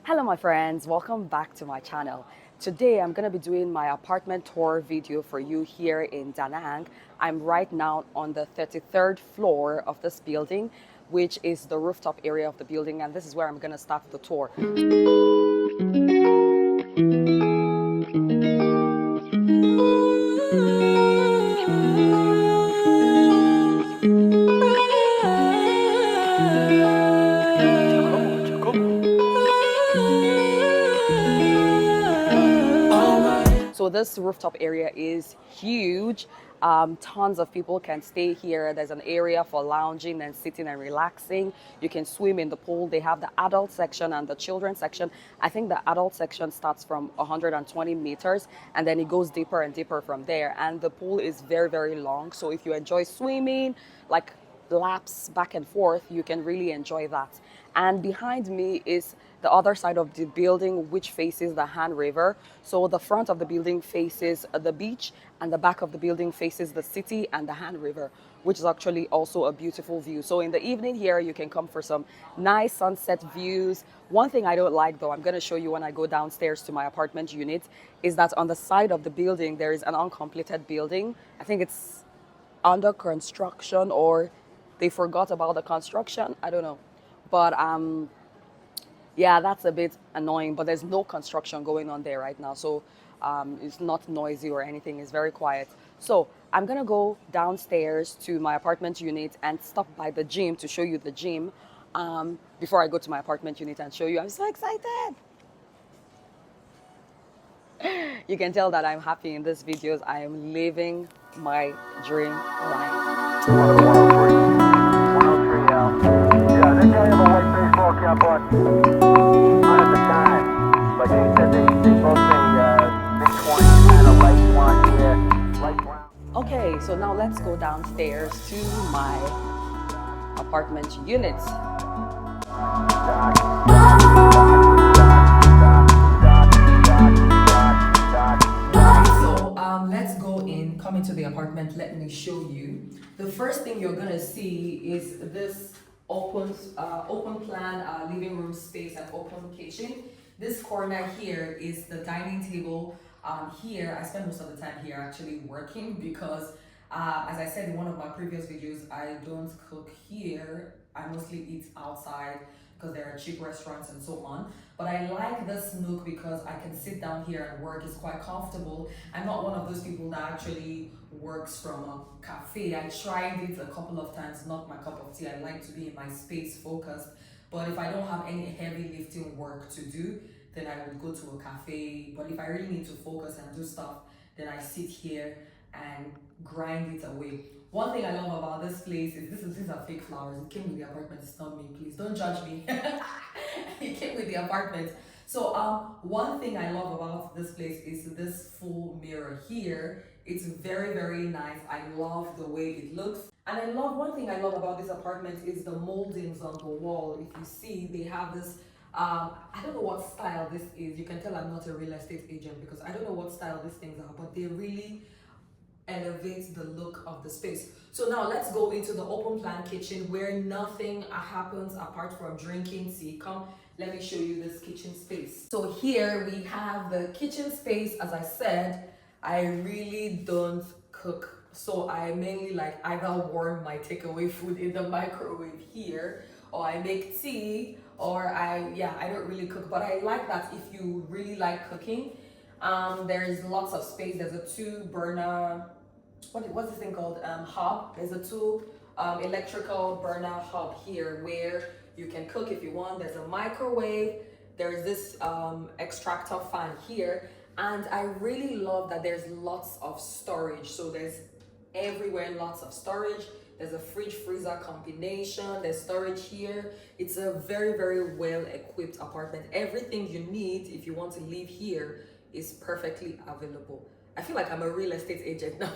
Hello my friends, welcome back to my channel. Today I'm going to be doing my apartment tour video for you here in Danang. I'm right now on the 33rd floor of this building, which is the rooftop area of the building, and this is where I'm going to start the tour. So this rooftop area is huge. Tons of people can stay here. There's an area for lounging and sitting and relaxing. You can swim in the pool. They have the adult section and the children's section. I think the adult section starts from 120 meters and then it goes deeper and deeper from there. And the pool is very, very long. So if you enjoy swimming, like laps back and forth, you can really enjoy that. And behind me is the other side of the building, which faces the Han River. So the front of the building faces the beach and the back of the building faces the city and the Han River, which is actually also a beautiful view. So in the evening here, you can come for some nice sunset views. One thing I don't like though, I'm going to show you when I go downstairs to my apartment unit, is that on the side of the building, there is an uncompleted building. I think it's under construction, or they forgot about the construction. I don't know. But yeah, that's a bit annoying, but there's no construction going on there right now. So it's not noisy or anything. It's very quiet. So I'm going to go downstairs to my apartment unit and stop by the gym to show you the gym before I go to my apartment unit and show you. I'm so excited. You can tell that I'm happy in this videos. I am living my dream life. 103 out. Yeah, they don't have a white baseball cap on at the time, but they said they both say mid-20s, kind of light blonde hair, light brown. Okay, so now let's go downstairs to my apartment unit. So let's go in, come into the apartment. Let me show you. The first thing you're gonna see is this open plan living room space and open kitchen. This corner here is the dining table. Here, I spend most of the time here actually working because, as I said in one of my previous videos, I don't cook here. I mostly eat outside because there are cheap restaurants and so on. But I like this nook because I can sit down here and work. It's quite comfortable. I'm not one of those people that actually works from a cafe. I tried it a couple of times, not my cup of tea. I like to be in my space focused. But if I don't have any heavy lifting work to do, then I would go to a cafe. But if I really need to focus and do stuff, then I sit here and grind it away. One thing I love about this place is these are fake flowers. It came with the apartment. It's not me. Please don't judge me. It came with the apartment. So one thing I love about this place is this full mirror here. It's very, very nice. I love the way it looks. And I love, one thing I love about this apartment is the moldings on the wall. If you see, they have this, I don't know what style this is. You can tell I'm not a real estate agent because I don't know what style these things are, but they really elevate the look of the space. So now let's go into the open plan kitchen where nothing happens apart from drinking tea. Come, let me show you this kitchen space. So here we have the kitchen space. As I said, I really don't cook, so I mainly like either warm my takeaway food in the microwave here, or I make tea, or I don't really cook. But I like that if you really like cooking, there is lots of space. There's a 2-burner, what's this thing called, hob. There's a 2 electrical burner hob here where you can cook if you want. There's a microwave. There's this extractor fan here, and I really love that there's lots of storage. So there's everywhere lots of storage. There's a fridge freezer combination. There's storage here. It's a very, very well equipped apartment. Everything you need if you want to live here is perfectly available. I feel like I'm a real estate agent now.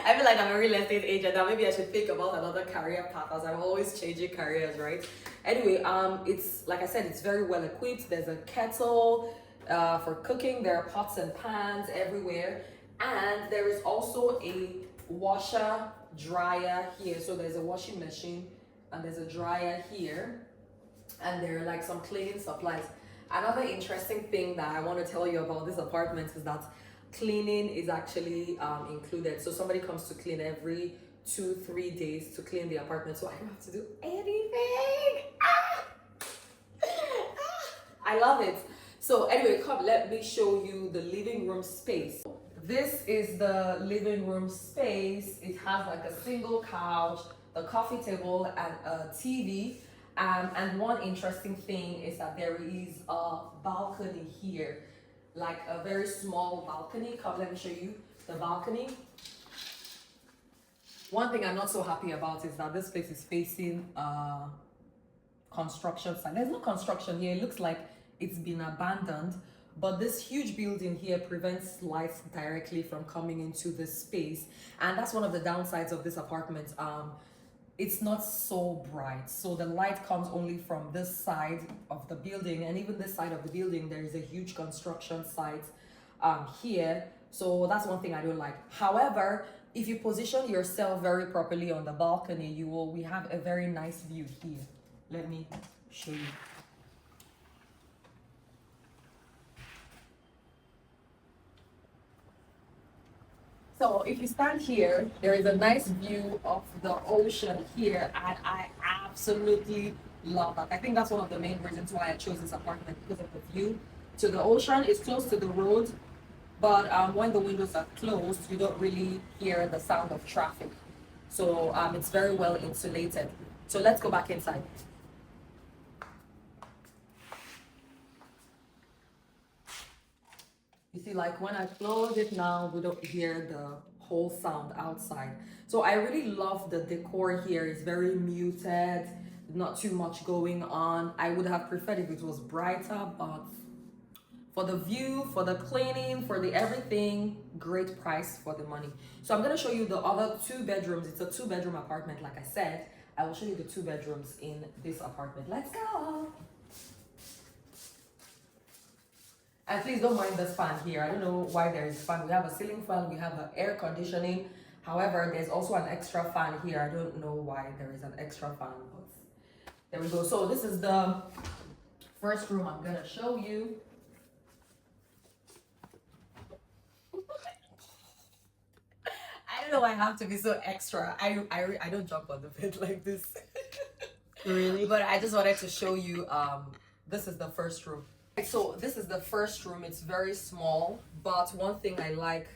I feel like I'm a real estate agent now. Maybe I should think about another career path, as I'm always changing careers, right? Anyway, it's like I said, it's very well equipped. There's a kettle for cooking. There are pots and pans everywhere, and there is also a washer dryer here. So there's a washing machine and there's a dryer here. and there are like some cleaning supplies. Another interesting thing that I want to tell you about this apartment is that cleaning is actually included. So somebody comes to clean every 2-3 days to clean the apartment, so I don't have to do anything. I love it. So anyway, come, let me show you the living room space. This is the living room space. It has like a single couch, the coffee table, and a TV. And one interesting thing is that there is a balcony here, like a very small balcony. Come, let me show you the balcony. One thing I'm not so happy about is that this place is facing construction site. There's no construction here. It looks like it's been abandoned, but this huge building here prevents light directly from coming into this space, and that's one of the downsides of this apartment. It's not so bright, so the light comes only from this side of the building, and even this side of the building there is a huge construction site here, so that's one thing I don't like. However, if you position yourself very properly on the balcony, we have a very nice view here. Let me show you. So if you stand here, there is a nice view of the ocean here, and I absolutely love that. I think that's one of the main reasons why I chose this apartment, because of the view to the ocean. It's close to the road, but when the windows are closed, you don't really hear the sound of traffic. So it's very well insulated. So let's go back inside. You see, like when I close it now, we don't hear the whole sound outside. So I really love the decor here. It's very muted, not too much going on. I would have preferred if it was brighter, but for the view, for the cleaning, for the everything, great price for the money. So I'm gonna show you the other 2 bedrooms. It's a 2-bedroom apartment, like I said. I will show you the 2 bedrooms in this apartment. Let's go. And please don't mind this fan here. I don't know why there is a fan. We have a ceiling fan, we have an air conditioning. However, there's also an extra fan here. I don't know why there is an extra fan, but there we go. So this is the first room I'm gonna show you. I don't know why I have to be so extra. I don't jump on the bed like this. Really? But I just wanted to show you, this is the first room. So this is the first room. It's very small, but one thing I like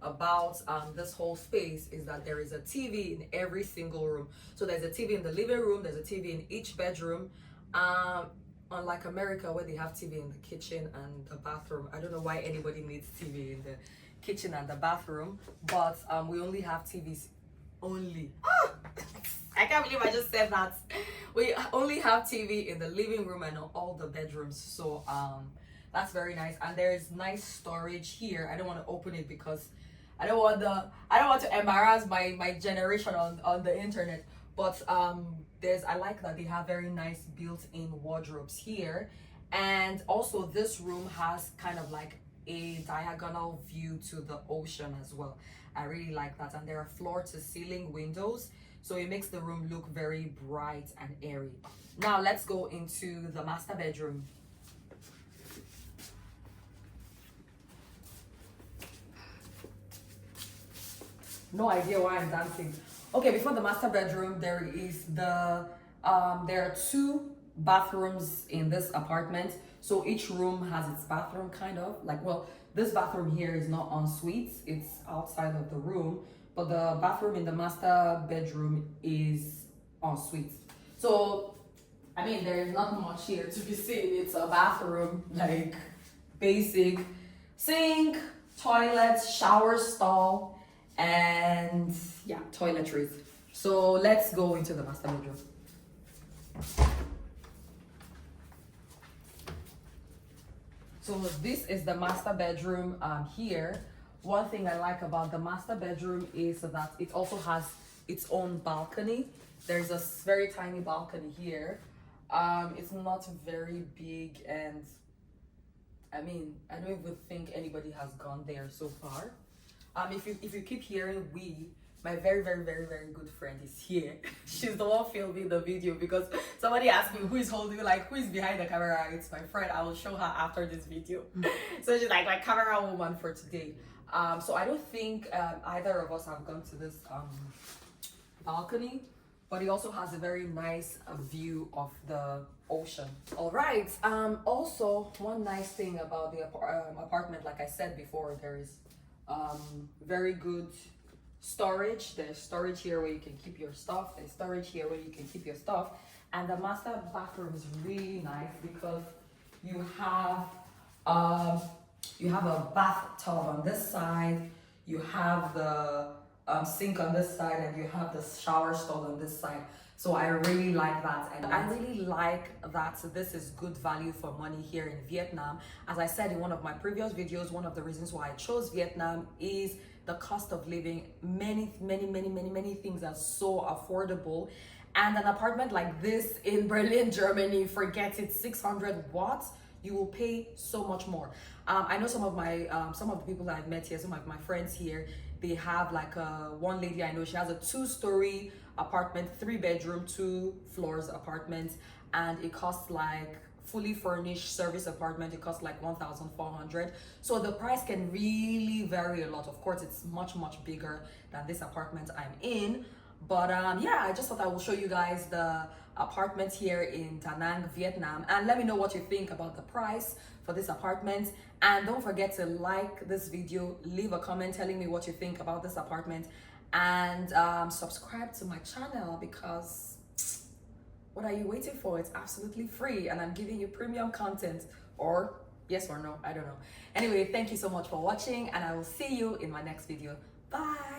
about this whole space is that there is a TV in every single room. So there's a TV in the living room, there's a TV in each bedroom. Unlike America, where they have TV in the kitchen and the bathroom. I don't know why anybody needs TV in the kitchen and the bathroom, but we only have TVs only. I can't believe I just said that. We only have TV in the living room and all the bedrooms, so that's very nice. And there's nice storage here. I don't want to open it because I don't want to embarrass my generation on the internet, but I like that they have very nice built-in wardrobes here. And also this room has kind of like a diagonal view to the ocean as well. I really like that. And there are floor-to-ceiling windows, so it makes the room look very bright and airy. Now let's go into the master bedroom. No idea why I'm dancing. Okay, before the master bedroom, there are 2 bathrooms in this apartment. So each room has its bathroom, kind of like, well, this bathroom here is not en suite, it's outside of the room, but the bathroom in the master bedroom is en suite. So I mean, there is not much here to be seen. It's a bathroom, like basic sink, toilet, shower stall, and yeah, toiletries. So let's go into the master bedroom. So this is the master bedroom here. One thing I like about the master bedroom is that it also has its own balcony. There's a very tiny balcony here. It's not very big, and I mean, I don't even think anybody has gone there so far. If you keep hearing we, my very, very, very, very good friend is here. She's the one filming the video because somebody asked me who is holding, like, who is behind the camera. It's my friend. I will show her after this video. So she's like my camera woman for today. So I don't think either of us have gone to this balcony, but it also has a very nice view of the ocean. All right. Also, one nice thing about the apartment, like I said before, there is very good storage. There's storage here where you can keep your stuff. There's storage here where you can keep your stuff. And the master bathroom is really nice because you have a bathtub on this side, you have the sink on this side, and you have the shower stall on this side. So I really like that, and I really like that this is good value for money here in Vietnam. As I said in one of my previous videos, one of the reasons why I chose Vietnam is the cost of living. Many things are so affordable, and an apartment like this in Berlin, Germany, forget it, 600 watts, you will pay so much more. I know some of the people that I've met here, some of my friends here, they have like one lady I know, she has a 2-story apartment, 3-bedroom, 2 floors apartment, and it costs like fully furnished service apartment, it costs like 1,400. So the price can really vary a lot. Of course, it's much bigger than this apartment I'm in. But yeah, I just thought I will show you guys the apartment here in Danang, Vietnam, and let me know what you think about the price for this apartment. And don't forget to like this video, leave a comment telling me what you think about this apartment, and subscribe to my channel because what are you waiting for? It's absolutely free and I'm giving you premium content, or yes or no, I don't know. Anyway, thank you so much for watching and I will see you in my next video. Bye.